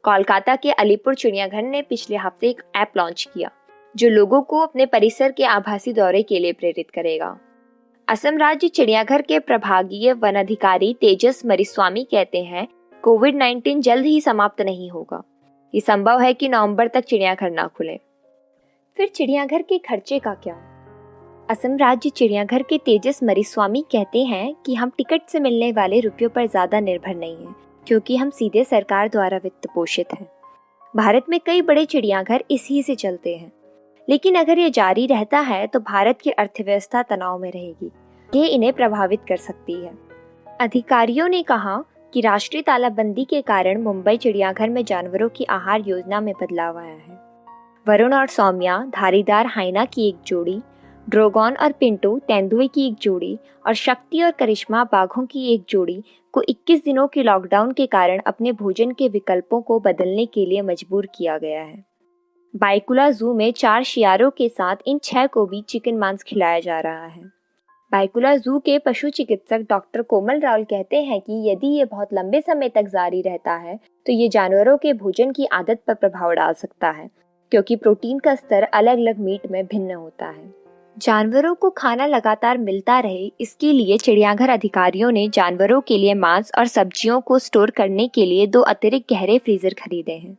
कोलकाता के अलीपुर चिड़ियाघर ने पिछले हफ्ते एक ऐप लॉन्च किया जो लोगों को अपने परिसर के आभासी दौरे के लिए प्रेरित करेगा। असम राज्य चिड़ियाघर के प्रभागीय वन अधिकारी तेजस मरिस्वामी कहते हैं, कोविड-19 जल्द ही समाप्त नहीं होगा। ये संभव है कि नवंबर तक चिड़ियाघर ना खुले। फिर चिड़ियाघर के खर्चे का क्या? असम राज्य चिड़ियाघर के तेजस मरिस्वामी कहते हैं कि हम टिकट से मिलने वाले रुपयों पर ज्यादा निर्भर नहीं हैं, क्योंकि हम सीधे सरकार द्वारा वित्त पोषित हैं। भारत में कई बड़े चिड़ियाघर इसी से चलते हैं, लेकिन अगर ये जारी रहता है तो भारत की अर्थव्यवस्था तनाव में रहेगी। ये इन्हें प्रभावित कर सकती है। अधिकारियों ने कहा कि राष्ट्रीय तालाबंदी के कारण मुंबई चिड़ियाघर में जानवरों की आहार योजना में बदलाव आया है। वरुण और सौम्या धारीदार हाइना की एक जोड़ी, ड्रोगोन और पिंटू तेंदुए की एक जोड़ी और शक्ति और करिश्मा बाघों की एक जोड़ी को 21 दिनों के लॉकडाउन के कारण अपने भोजन के विकल्पों को बदलने के लिए मजबूर किया गया है। बाइकुला जू में 4 शियारों के साथ इन 6 को भी चिकन मांस खिलाया जा रहा है। बाइकुला जू के पशु चिकित्सक डॉक्टर कोमल रावल कहते हैं कि यदि ये बहुत लंबे समय तक जारी रहता है तो ये जानवरों के भोजन की आदत पर प्रभाव डाल सकता है, क्योंकि प्रोटीन का स्तर अलग अलग मीट में भिन्न होता है। जानवरों को खाना लगातार मिलता रहे, इसके लिए चिड़ियाघर अधिकारियों ने जानवरों के लिए मांस और सब्जियों को स्टोर करने के लिए 2 अतिरिक्त गहरे फ्रीजर खरीदे हैं।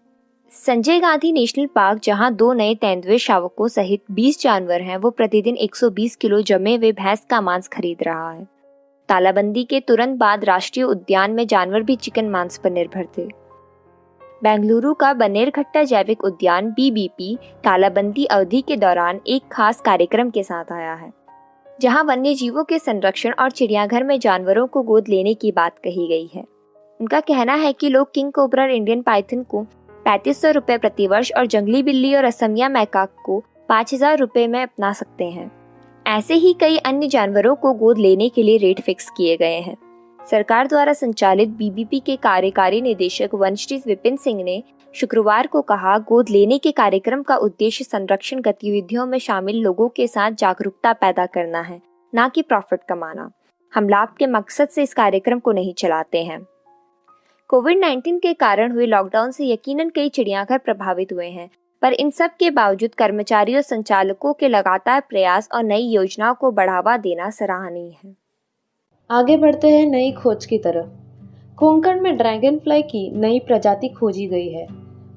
संजय गांधी नेशनल पार्क, जहां 2 नए तेंदुए शावकों सहित 20 जानवर हैं, वो प्रतिदिन 120 किलो जमे हुए भैंस का मांस खरीद रहा है। तालाबंदी के तुरंत बाद राष्ट्रीय उद्यान में जानवर भी चिकन मांस पर निर्भर थे। बेंगलुरु का बनेरघट्टा जैविक उद्यान BBP तालाबंदी अवधि के दौरान एक खास कार्यक्रम के साथ आया है, जहां वन्य जीवों के संरक्षण और चिड़ियाघर में जानवरों को गोद लेने की बात कही गई है। उनका कहना है कि लोग किंग कोबरा और इंडियन पाइथन को 3500 रुपए प्रतिवर्ष और जंगली बिल्ली और असमिया मैकाक को 5000 रुपए में अपना सकते हैं। ऐसे ही कई अन्य जानवरों को गोद लेने के लिए रेट फिक्स किए गए हैं। सरकार द्वारा संचालित BBP के कार्यकारी निदेशक वनश्री विपिन सिंह ने शुक्रवार को कहा, गोद लेने के कार्यक्रम का उद्देश्य संरक्षण गतिविधियों में शामिल लोगों के साथ जागरूकता पैदा करना है, न कि प्रॉफिट कमाना। हम लाभ के मकसद से इस कार्यक्रम को नहीं चलाते हैं। कोविड-19 के कारण हुए लॉकडाउन से यकीनन कई चिड़ियाघर प्रभावित हुए हैं, पर इन सब के बावजूद कर्मचारियों और संचालकों के लगातार प्रयास और नई योजनाओं को बढ़ावा देना सराहनीय है। आगे बढ़ते हैं नई खोज की तरफ। कोंकण में ड्रैगन फ्लाई की नई प्रजाति खोजी गई है।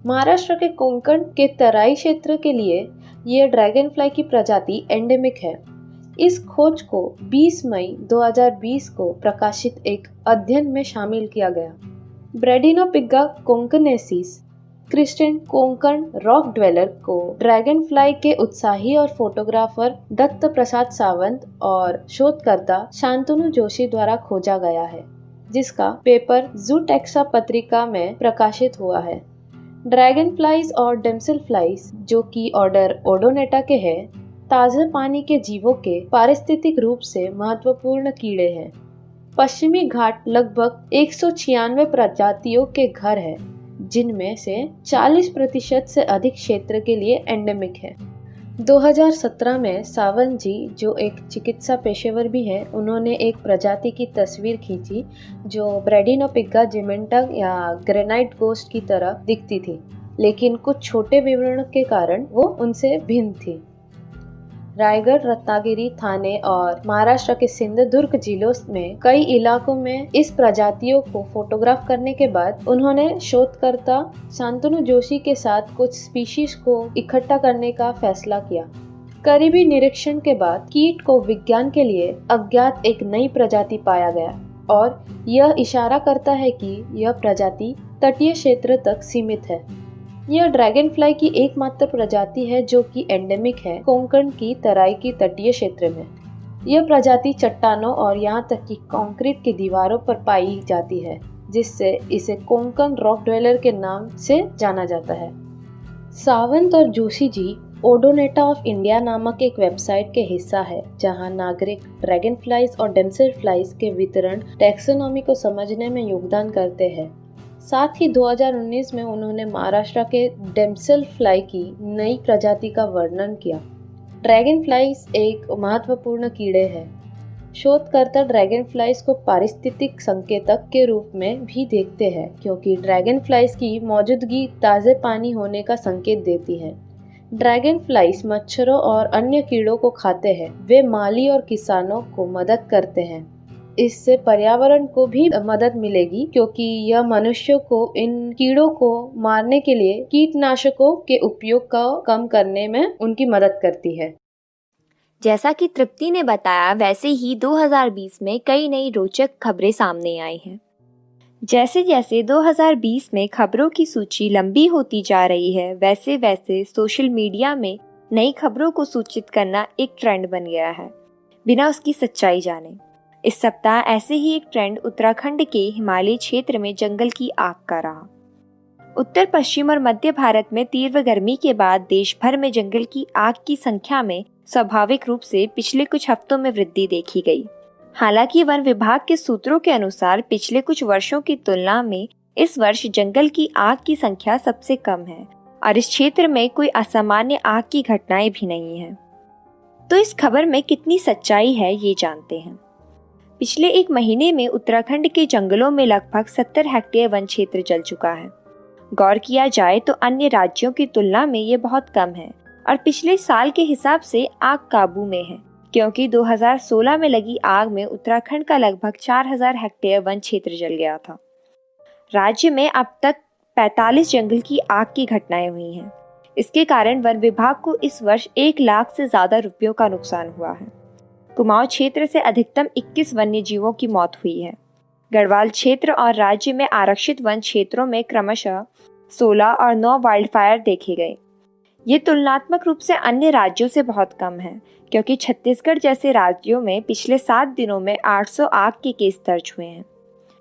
महाराष्ट्र के कोंकण के तराई क्षेत्र के लिए यह ड्रैगन फ्लाई की प्रजाति एंडेमिक है। इस खोज को 20 मई 2020 को प्रकाशित एक अध्ययन में शामिल किया गया। ब्रेडिनोपिग्गा कोंकनेसिस क्रिस्टियन कोंकण रॉक ड्वेलर को ड्रैगन फ्लाई के उत्साही और फोटोग्राफर दत्त प्रसाद सावंत और शोधकर्ता शांतनु जोशी द्वारा खोजा गया है, जिसका पेपर जूटेक्सा पत्रिका में प्रकाशित हुआ है। ड्रैगन फ्लाइज और डेम्सल फ्लाइज, जो कि ऑर्डर ओडोनेटा के हैं, ताजे पानी के जीवों के पारिस्थितिक रूप से महत्वपूर्ण कीड़े हैं। पश्चिमी घाट लगभग 196 प्रजातियों के घर है, जिनमें से 40% से अधिक क्षेत्र के लिए एंडेमिक है। 2017 में सावंत जी, जो एक चिकित्सा पेशेवर भी है, उन्होंने एक प्रजाति की तस्वीर खींची जो ब्रेडिनोपिग्गा जिमेंटम या ग्रेनाइट गोस्ट की तरह दिखती थी, लेकिन कुछ छोटे विवरण के कारण वो उनसे भिन्न थी। रायगढ़, रत्नागिरी, थाने और महाराष्ट्र के सिंधुदुर्ग जिलों में कई इलाकों में इस प्रजातियों को फोटोग्राफ करने के बाद उन्होंने शोधकर्ता शांतनु जोशी के साथ कुछ स्पीशीज को इकट्ठा करने का फैसला किया। करीबी निरीक्षण के बाद कीट को विज्ञान के लिए अज्ञात एक नई प्रजाति पाया गया और यह इशारा करता है कि यह प्रजाति तटीय क्षेत्र तक सीमित है। यह ड्रैगन फ्लाई की एकमात्र प्रजाति है जो कि एंडेमिक है कोंकण की तराई की तटीय क्षेत्र में। यह प्रजाति चट्टानों और यहाँ तक कि कंक्रीट की दीवारों पर पाई जाती है, जिससे इसे कोंकण रॉक ड्वेलर के नाम से जाना जाता है। सावंत और Joshi ji Odonata of India नामक एक वेबसाइट के हिस्सा है, जहां नागरिक ड्रैगन फ्लाइज और डेमसेल फ्लाइज के वितरण टैक्सोनॉमी को समझने में योगदान करते हैं। साथ ही 2019 में उन्होंने महाराष्ट्र के डेमसेल फ्लाई की नई प्रजाति का वर्णन किया। ड्रैगन फ्लाइज एक महत्वपूर्ण कीड़े हैं। शोधकर्ता ड्रैगन फ्लाइज को पारिस्थितिक संकेतक के रूप में भी देखते हैं, क्योंकि ड्रैगन फ्लाइज की मौजूदगी ताज़े पानी होने का संकेत देती है। ड्रैगन फ्लाइज मच्छरों और अन्य कीड़ों को खाते हैं। वे माली और किसानों को मदद करते हैं। इससे पर्यावरण को भी मदद मिलेगी, क्योंकि यह मनुष्यों को इन कीड़ों को मारने के लिए कीटनाशकों के उपयोग को कम करने में उनकी मदद करती है। जैसा कि तृप्ति ने बताया, वैसे ही 2020 में कई नई रोचक खबरें सामने आई हैं। जैसे जैसे 2020 में खबरों की सूची लंबी होती जा रही है, वैसे वैसे सोशल मीडिया में नई खबरों को सूचित करना एक ट्रेंड बन गया है, बिना उसकी सच्चाई जाने। इस सप्ताह ऐसे ही एक ट्रेंड उत्तराखंड के हिमालयी क्षेत्र में जंगल की आग का रहा। उत्तर पश्चिम और मध्य भारत में तीव्र गर्मी के बाद देश भर में जंगल की आग की संख्या में स्वाभाविक रूप से पिछले कुछ हफ्तों में वृद्धि देखी गई। हालांकि वन विभाग के सूत्रों के अनुसार पिछले कुछ वर्षों की तुलना में इस वर्ष जंगल की आग की संख्या सबसे कम है और इस क्षेत्र में कोई असामान्य आग की घटनाएं भी नहीं है। तो इस खबर में कितनी सच्चाई है, ये जानते हैं। पिछले एक महीने में उत्तराखंड के जंगलों में लगभग 70 हेक्टेयर वन क्षेत्र जल चुका है। गौर किया जाए तो अन्य राज्यों की तुलना में ये बहुत कम है और पिछले साल के हिसाब से आग काबू में है, क्योंकि 2016 में लगी आग में उत्तराखंड का लगभग 4000 हेक्टेयर वन क्षेत्र जल गया था। राज्य में अब तक 45 जंगल की आग की घटनाएं हुई हैं। इसके कारण वन विभाग को इस वर्ष 1 लाख से ज्यादा रुपयों का नुकसान हुआ है। कुमाऊं क्षेत्र से अधिकतम 21 वन्य जीवों की मौत हुई है। गढ़वाल क्षेत्र और राज्य में आरक्षित वन क्षेत्रों में क्रमशः 16 और 9 वाइल्ड फायर देखे गए। ये तुलनात्मक रूप से अन्य राज्यों से बहुत कम है, क्योंकि छत्तीसगढ़ जैसे राज्यों में पिछले 7 दिनों में 800 आग के केस दर्ज हुए हैं।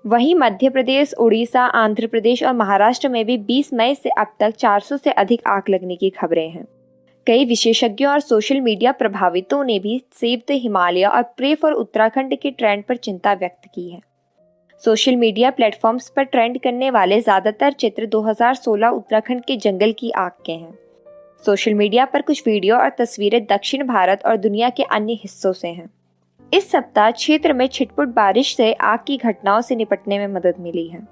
वहीं मध्य प्रदेश, उड़ीसा, आंध्र प्रदेश और महाराष्ट्र में भी 20 मई से अब तक 400 से अधिक आग लगने की खबरें हैं। कई विशेषज्ञों और सोशल मीडिया प्रभावितों ने भी सेव द हिमालय और प्रे फॉर उत्तराखंड के ट्रेंड पर चिंता व्यक्त की है। सोशल मीडिया प्लेटफॉर्म्स पर ट्रेंड करने वाले ज्यादातर चित्र 2016 उत्तराखंड के जंगल की आग के हैं। सोशल मीडिया पर कुछ वीडियो और तस्वीरें दक्षिण भारत और दुनिया के अन्य हिस्सों से हैं। इस सप्ताह क्षेत्र में छिटपुट बारिश से आग की घटनाओं से निपटने में मदद मिली है।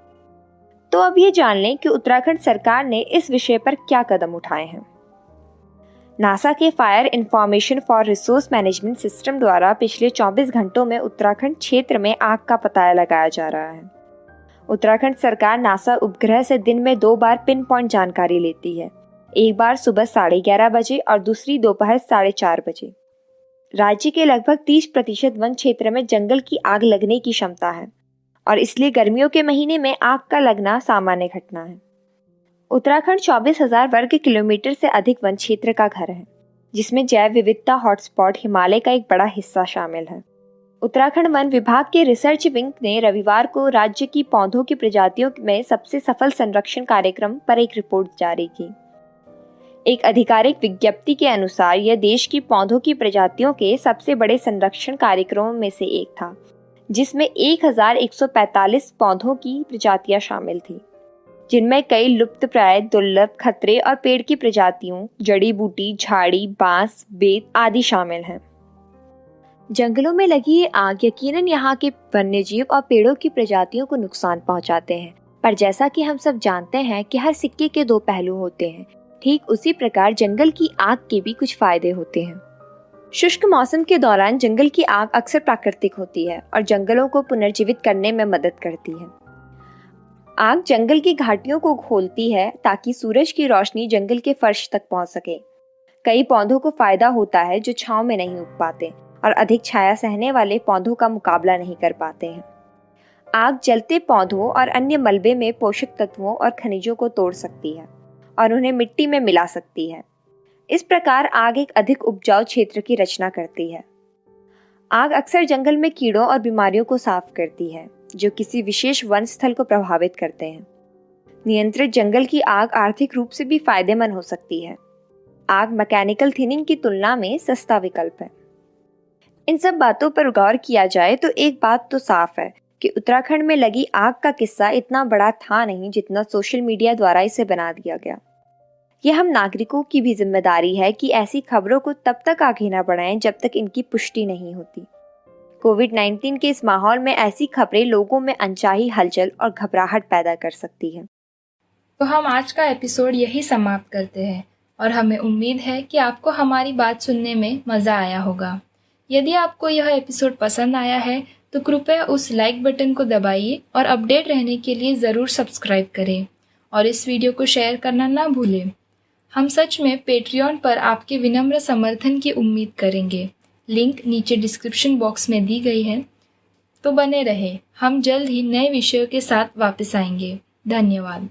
तो अब ये जान लें कि उत्तराखंड सरकार ने इस विषय पर क्या कदम उठाए हैं। नासा के fire information for resource management system द्वारा पिछले 24 घंटों में उत्तराखंड क्षेत्र में आग का पता लगाया जा रहा है। उत्तराखंड सरकार नासा उपग्रह से दिन में 2 बार पिन पॉइंट जानकारी लेती है, एक बार सुबह 11:30 बजे और दूसरी दोपहर 4:30 बजे। राज्य के लगभग 30% वन क्षेत्र में जंगल की आग लगने की क्षमता है और इसलिए गर्मियों के महीने में आग का लगना सामान्य घटना है। उत्तराखंड 24,000 वर्ग किलोमीटर से अधिक वन क्षेत्र का घर है, जिसमें जैव विविधता हॉटस्पॉट हिमालय का एक बड़ा हिस्सा शामिल है। उत्तराखंड वन विभाग के रिसर्च विंग ने रविवार को राज्य की पौधों की प्रजातियों में सबसे सफल संरक्षण कार्यक्रम पर एक रिपोर्ट जारी की। एक आधिकारिक विज्ञप्ति के अनुसार यह देश की पौधों की प्रजातियों के सबसे बड़े संरक्षण कार्यक्रमों में से एक था, जिसमें 1145 पौधों की प्रजातियां शामिल थी, जिनमें कई लुप्तप्राय, दुर्लभ, खतरे और पेड़ की प्रजातियों, जड़ी बूटी, झाड़ी, बांस, बेत आदि शामिल हैं। जंगलों में लगी ये आग यकीनन यहाँ के वन्यजीव और पेड़ों की प्रजातियों को नुकसान पहुँचाते हैं, पर जैसा कि हम सब जानते हैं कि हर सिक्के के 2 पहलू होते हैं, ठीक उसी प्रकार जंगल की आग के भी कुछ फायदे होते हैं। शुष्क मौसम के दौरान जंगल की आग अक्सर प्राकृतिक होती है और जंगलों को पुनर्जीवित करने में मदद करती है। आग जंगल की घाटियों को खोलती है ताकि सूरज की रोशनी जंगल के फर्श तक पहुंच सके। कई पौधों को फायदा होता है जो छांव में नहीं उग पाते और अधिक छाया सहने वाले पौधों का मुकाबला नहीं कर पाते हैं। आग जलते पौधों और अन्य मलबे में पोषक तत्वों और खनिजों को तोड़ सकती है और उन्हें मिट्टी में मिला सकती है। इस प्रकार आग एक अधिक उपजाऊ क्षेत्र की रचना करती है। आग अक्सर जंगल में कीड़ों और बीमारियों को साफ करती है। जो किसी विशेष वन स्थल को प्रभावित करते हैं। नियंत्रित जंगल की आग आर्थिक रूप से भी फायदेमंद हो सकती है। आग मैकेनिकल थिनिंग की तुलना में सस्ता विकल्प है। इन सब बातों पर गौर किया जाए तो एक बात तो साफ है कि उत्तराखंड में लगी आग का किस्सा इतना बड़ा था नहीं जितना सोशल मीडिया द्वारा इसे बना दिया गया। यह हम नागरिकों की भी जिम्मेदारी है कि ऐसी खबरों को तब तक आगे न बढ़ाएं जब तक इनकी पुष्टि नहीं होती। कोविड-19 के इस माहौल में ऐसी खबरें लोगों में अनचाही हलचल और घबराहट पैदा कर सकती है। तो हम आज का एपिसोड यही समाप्त करते हैं और हमें उम्मीद है कि आपको हमारी बात सुनने में मज़ा आया होगा। यदि आपको यह एपिसोड पसंद आया है तो कृपया उस लाइक बटन को दबाइए और अपडेट रहने के लिए ज़रूर सब्सक्राइब करें और इस वीडियो को शेयर करना ना भूलें। हम सच में पेट्रियन पर आपके विनम्र समर्थन की उम्मीद करेंगे। लिंक नीचे डिस्क्रिप्शन बॉक्स में दी गई है। तो बने रहे, हम जल्द ही नए विषयों के साथ वापस आएंगे। धन्यवाद।